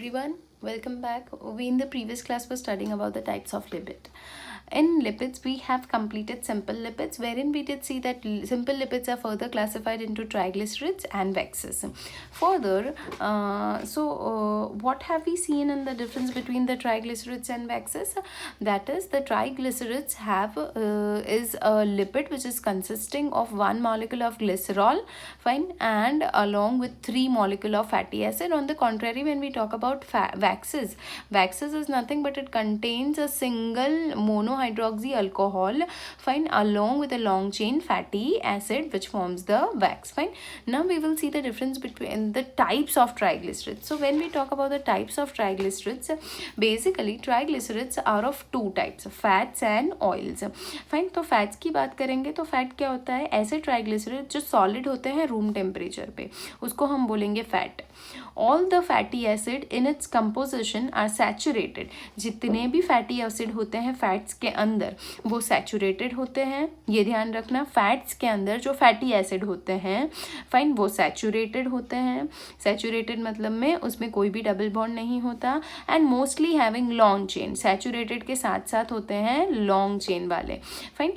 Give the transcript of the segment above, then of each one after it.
Everyone, welcome back. We in the previous class were studying about the types of lipid. In lipids, we have completed simple lipids, wherein we did see that simple lipids are further classified into triglycerides and waxes. Further, what have we seen in the difference between the triglycerides and waxes? That is, the triglycerides have is a lipid which is consisting of one molecule of glycerol, fine, and along with three molecule of fatty acid. On the contrary, when we talk about waxes is nothing but it contains a single monohydroxy alcohol, fine, along with a long chain fatty acid which forms the wax, fine. Now we will see the difference between the types of triglycerides. So when we talk about the types of triglycerides, basically triglycerides are of two types, fats and oils, fine. तो fats की बात करेंगे तो fat क्या होता है? ऐसे triglyceride जो सॉलिड होते हैं रूम टेम्परेचर पे, उसको हम बोलेंगे fat. All the fatty acid in its composition are saturated. जितने भी फैटी एसिड होते हैं फैट्स के अंदर वो सैचुरेटेड होते हैं. ये ध्यान रखना, फैट्स के अंदर जो फैटी एसिड होते हैं फाइन वो सैचुरेटेड होते हैं. सैचुरेटेड मतलब में उसमें कोई भी डबल बॉन्ड नहीं होता. And mostly having long chain. Saturated के साथ साथ होते हैं लॉन्ग चेन वाले, फाइन.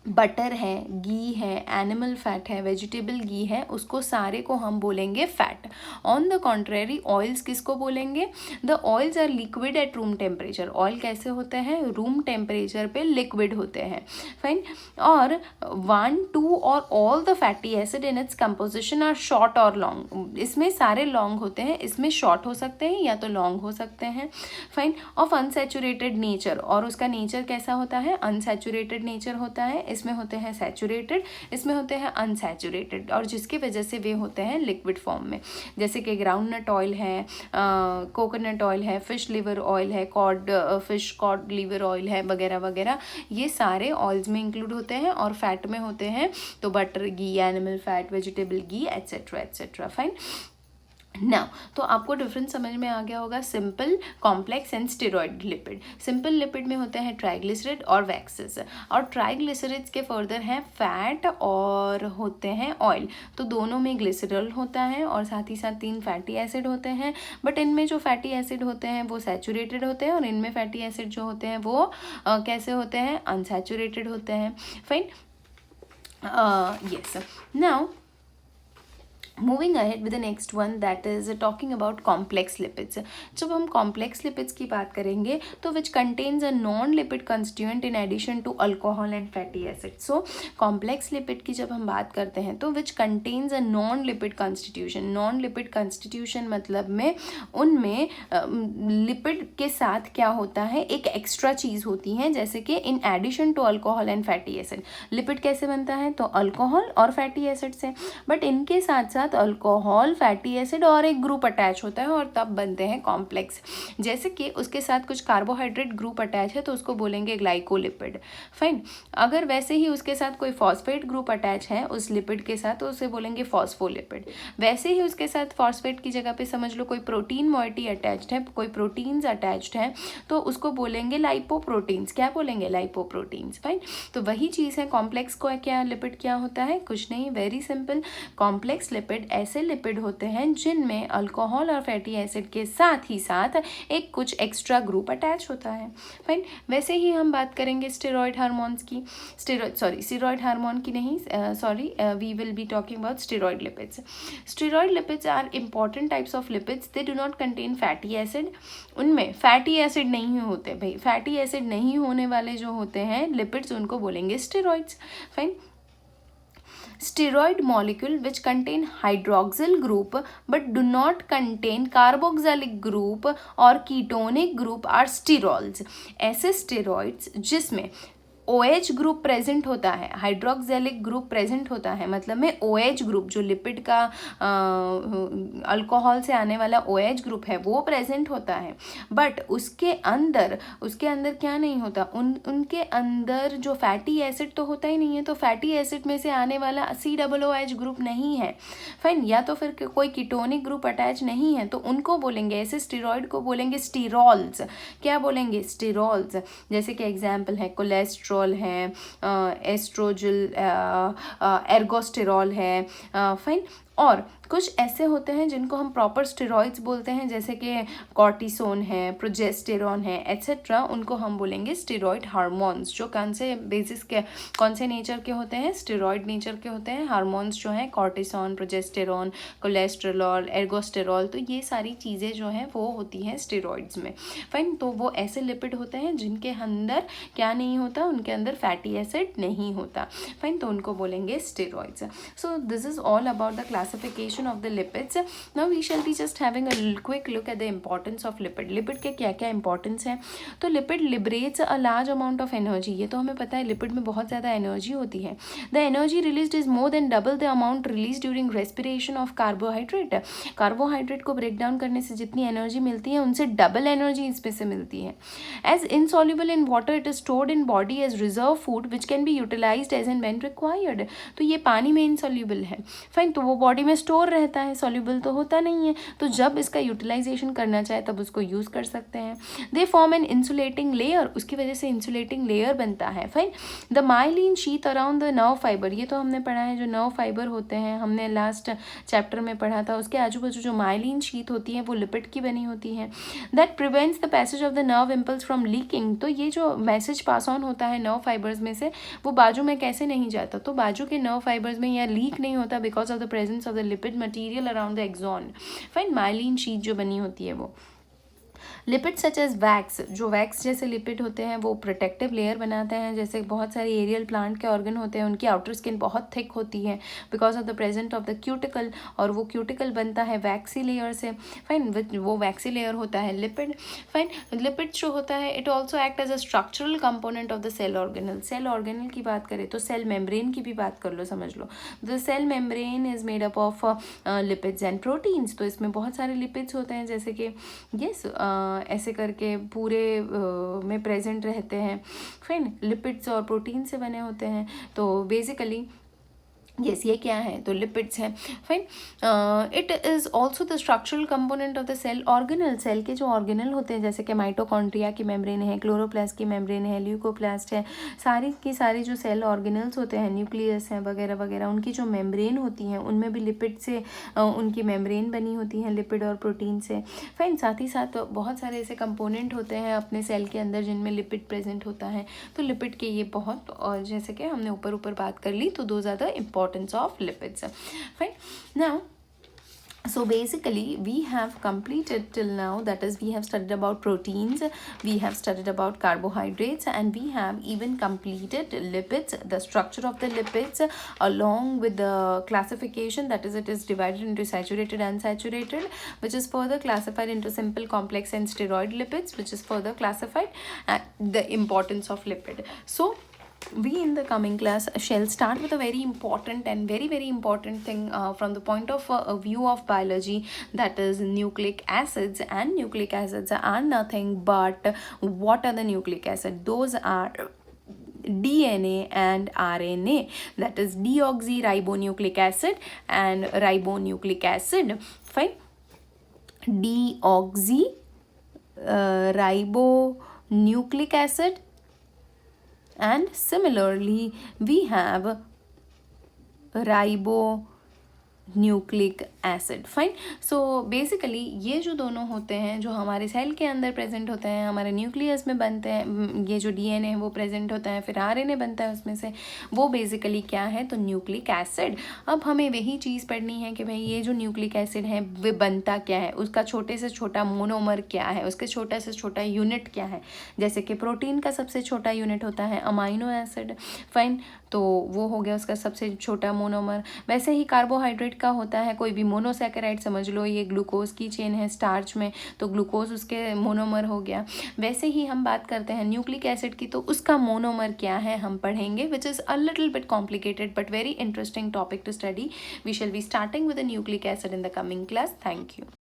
बटर है, घी है, एनिमल फैट है, वेजिटेबल घी है, उसको सारे को हम बोलेंगे fat. On the contrary oils किसको बोलेंगे? The oils are liquid at room temperature. Oil कैसे होते हैं? रूम टेम्परेचर पे लिक्विड होते हैं, फाइन. और 1, 2 और all the fatty acid in its composition are short और लॉन्ग. इसमें सारे लॉन्ग होते हैं, इसमें शॉर्ट हो सकते हैं या तो लॉन्ग हो सकते हैं, फाइन. Of unsaturated nature. और उसका नेचर कैसा होता है? अनसैचुरेटेड नेचर होता है. इसमें होते हैं सैचुरेटेड, इसमें होते हैं अनसैचुरेटेड, और जिसकी वजह से वे होते हैं लिक्विड फॉर्म में. जैसे कि ग्राउंडनट ऑयल है, कोकोनट ऑयल है, फिश लिवर ऑयल है, फिश कॉड लिवर ऑयल है, वगैरह वगैरह. ये सारे ऑयल्स में इंक्लूड होते हैं. और फैट में होते हैं तो बटर, घी, एनिमल फैट, वेजिटेबल घी, एट्सेट्रा एट्सेट्रा, फाइन. नाउ तो आपको डिफरेंस समझ में आ गया होगा. Simple, complex and steroid lipid. Simple lipid में होते हैं ट्राइग्लिसराइड और वैक्सेस, और ट्राइग्लिसराइड्स के फर्दर हैं फैट और होते हैं ऑयल. तो दोनों में ग्लिसरॉल होता है और साथ ही साथ 3 फैटी एसिड होते हैं. बट इनमें जो फैटी एसिड होते हैं वो सैचुरेटेड होते हैं, और इनमें फैटी एसिड जो होते हैं वो कैसे होते हैं? अनसैचुरेटेड होते हैं, fine. Yes. Now moving ahead with the next one, that is talking about complex lipids. जब हम कॉम्प्लेक्स लिपिड्स की बात करेंगे तो which contains a non lipid constituent in addition to alcohol and fatty acid. So complex lipid की जब हम बात करते हैं तो which contains a non lipid constitution. Non lipid constitution मतलब में उनमें लिपिड के साथ क्या होता है? एक एक्स्ट्रा चीज़ होती है, जैसे कि in addition to alcohol and fatty acid. Lipid कैसे बनता है? तो अल्कोहल और फैटी एसिड से. बट इनके साथ साथ अल्कोहल, फैटी एसिड और एक ग्रुप अटैच होता है और तब बनते हैं कॉम्प्लेक्स. जैसे कि उसके साथ कुछ कार्बोहाइड्रेट ग्रुप अटैच है तो उसको बोलेंगे ग्लाइकोलिपिड, फाइन. अगर वैसे ही उसके साथ कोई फॉस्फेट ग्रुप अटैच है उस लिपिड के साथ तो उसे बोलेंगे फॉस्फोलिपिड. वैसे ही उसके साथ फॉस्फेट की जगह पे समझ लो कोई प्रोटीन मॉइटी अटैच्ड है, कोई प्रोटीन्स अटैच्ड है तो उसको बोलेंगे लाइपोप्रोटीन्स. क्या बोलेंगे? Lipoproteins, fine. तो वही चीज़ है. कॉम्प्लेक्स को क्या लिपिड क्या होता है? कुछ नहीं, वेरी सिंपल. कॉम्प्लेक्स लिपिड ऐसे लिपिड होते हैं जिनमें अल्कोहल और फैटी एसिड के साथ ही साथ एक कुछ एक्स्ट्रा ग्रुप अटैच होता है, फाइन. वैसे ही हम बात करेंगे स्टेरॉइड हार्मोन्स की. स्टेरॉइड हार्मोन की नहीं, we will be talking about steroid lipids. Steroid lipids are important types of lipids. They do not contain fatty acid. उनमें फैटी एसिड नहीं होते भाई. फैटी एसिड नहीं होने वाले जो होते हैं लिपिड्स उनको बोलेंगे steroids, fine. Steroid molecule which contain hydroxyl group but do not contain carboxylic group or ketonic group are sterols. ऐसे steroids जिसमें OH ग्रुप प्रेजेंट होता है, हाइड्रोक्सिलिक ग्रुप प्रेजेंट होता है, मतलब में OH ग्रुप जो लिपिड का अल्कोहल से आने वाला OH ग्रुप है वो प्रेजेंट होता है. बट उसके अंदर क्या नहीं होता? उनके अंदर जो फैटी एसिड तो होता ही नहीं है. तो फैटी एसिड में से आने वाला COOH ग्रुप नहीं है, फाइन. या तो फिर कोई कीटोनिक ग्रुप अटैच नहीं है तो उनको बोलेंगे, ऐसे स्टेरॉइड को बोलेंगे स्टीरॉल्स. क्या बोलेंगे? स्टीरॉल्स. जैसे कि एग्जाम्पल है कोलेस्ट्रॉल है, एस्ट्रोजिल, एर्गोस्टेरॉल है, फाइन. और कुछ ऐसे होते हैं जिनको हम प्रॉपर स्टेरॉइड्स बोलते हैं, जैसे कि कॉर्टिसोन है, प्रोजेस्टेरॉन है, एट्सेट्रा, उनको हम बोलेंगे स्टेरॉइड हार्मोन्स, जो कौन से बेसिस के, कौन से नेचर के होते हैं, स्टेरॉइड नेचर के होते हैं। हार्मोन्स जो हैं कॉर्टिसोन, प्रोजेस्टेरॉन, कोलेस्ट्रोल, एर्गोस्टेरॉल, तो ये सारी चीज़ें जो हैं वो होती हैं स्टेरॉइड्स में। फाइन, तो वो ऐसे लिपिड होते हैं जिनके अंदर क्या नहीं होता, उनके अंदर फैटी एसिड नहीं होता। फाइन, तो उनको बोलेंगे steroids. So this is all about the classification of the lipids. Now we shall be just having a quick look at the importance of lipid. Lipid के क्या क्या इंपॉर्टेंस है? तो lipid liberates a large amount of energy, ये तो हमें पता है, लिपिड में बहुत ज़्यादा एनर्जी होती है। The energy released is more than double the amount release during respiration of carbohydrate. Carbohydrate को ब्रेक डाउन करने से जितनी एनर्जी मिलती है उनसे डबल एनर्जी इसमें से मिलती है। As insoluble in water it is stored in body as reserve food which can be utilised as and when required. तो ये पानी में इनसॉल्युबल है, फाइन, तो वो बॉडी में स्टोर रहता है, सॉल्युबल तो होता नहीं है, तो जब इसका यूटिलाइजेशन करना चाहे तब उसको यूज़ कर सकते हैं। They form an insulating layer, उसकी वजह से इंसुलेटिंग लेयर बनता है। Fine, the myelin sheath around the nerve fibre, ये तो हमने पढ़ा है, जो नर्व फाइबर होते हैं हमने लास्ट चैप्टर में पढ़ा था, उसके आजू बाजू जो माइलिन शीथ होती है वो लिपिड की बनी होती है। That prevents the passage of the nerve impulse from leaking, तो ये जो मैसेज पास ऑन होता है नर्व फाइबर्स में से, वो बाजू में कैसे नहीं जाता, तो बाजू के नर्व फाइबर्स में या लीक नहीं होता because of the presence of the lipid material around the axon. Fine, myelin sheath जो बनी होती है वो। लिपिड सच एज वैक्स, जो वैक्स जैसे लिपिड होते हैं वो प्रोटेक्टिव लेयर बनाते हैं, जैसे बहुत सारे एरियल प्लांट के ऑर्गन होते हैं, उनकी आउटर स्किन बहुत थिक होती है because of the present of the cuticle, और वो क्यूटिकल बनता है वैक्सी लेयर से। फाइन, वो वैक्सी लेयर होता है लिपिड। फाइन, लिपिड जो होता है it also act as a structural component of the cell organelle. Cell organelle की बात करें तो सेल मेम्ब्रेन की भी बात कर लो, समझ लो, the cell membrane is made up of lipids and proteins. तो इसमें बहुत सारे लिपिड्स होते हैं, जैसे कि यस ऐसे करके पूरे में प्रेजेंट रहते हैं। फाइन, लिपिड्स और प्रोटीन से बने होते हैं, तो बेसिकली यस ये क्या है, तो लिपिड्स हैं। Fine, it is also the structural component of the cell organelle. Cell के जो ऑर्गेनल होते हैं, जैसे कि माइटोकॉन्ड्रिया की मेम्ब्रेन है, क्लोरोप्लास्ट की मेम्ब्रेन है, ल्यूकोप्लास्ट है, सारी की सारी जो सेल ऑर्गेनल्स होते हैं, न्यूक्लियस हैं वगैरह वगैरह, उनकी जो मेम्ब्रेन होती हैं उनमें भी लिपिड से उनकी मेम्ब्रेन बनी होती हैं, लिपिड और प्रोटीन से। फाइन, साथ ही साथ बहुत सारे ऐसे कंपोनेंट होते हैं अपने सेल के अंदर जिनमें लिपिड प्रेजेंट होता है, तो लिपिड के ये बहुत, और जैसे कि हमने ऊपर ऊपर बात कर ली, तो those are the importance of lipids. Fine. Now, so basically we have completed till now, that is we have studied about proteins, we have studied about carbohydrates, and we have even completed lipids, the structure of the lipids, along with the classification, that is it is divided into saturated and unsaturated, which is further classified into simple, complex and steroid lipids, which is further classified, and the importance of lipid. So we in the coming class shall start with a very important and very important thing from the point of view of biology, that is nucleic acids. And nucleic acids are nothing but, what are the nucleic acids? Those are DNA and RNA, that is deoxyribonucleic acid and ribonucleic acid. Fine, deoxy ribonucleic acid, and similarly we have ribonucleic acid. Fine, so basically ये जो दोनों होते हैं, जो हमारे cell के अंदर present होते हैं, हमारे न्यूक्लियस में बनते हैं, ये जो डीएनए है वो प्रेजेंट होता है, फिर आरएनए बनता है उसमें से, वो बेसिकली क्या है, तो न्यूक्लिक एसिड। अब हमें वही चीज़ पढ़नी है कि भाई ये जो न्यूक्लिक एसिड है वे बनता क्या है, उसका छोटे से छोटा मोनोमर क्या है, उसके छोटा से छोटा यूनिट क्या है। जैसे कि प्रोटीन का सबसे छोटा यूनिट होता है अमाइनो एसिड। फाइन, तो वो हो गया उसका सबसे छोटा मोनोमर। वैसे ही कार्बोहाइड्रेट का होता है कोई भी मोनोसैकेराइड, समझ लो ये ग्लूकोज की चेन है स्टार्च में, तो ग्लूकोज उसके मोनोमर हो गया। वैसे ही हम बात करते हैं न्यूक्लिक एसिड की, तो उसका मोनोमर क्या है हम पढ़ेंगे, which is a little bit complicated but very interesting topic to study. We shall be starting with the nucleic acid in the coming class. Thank you.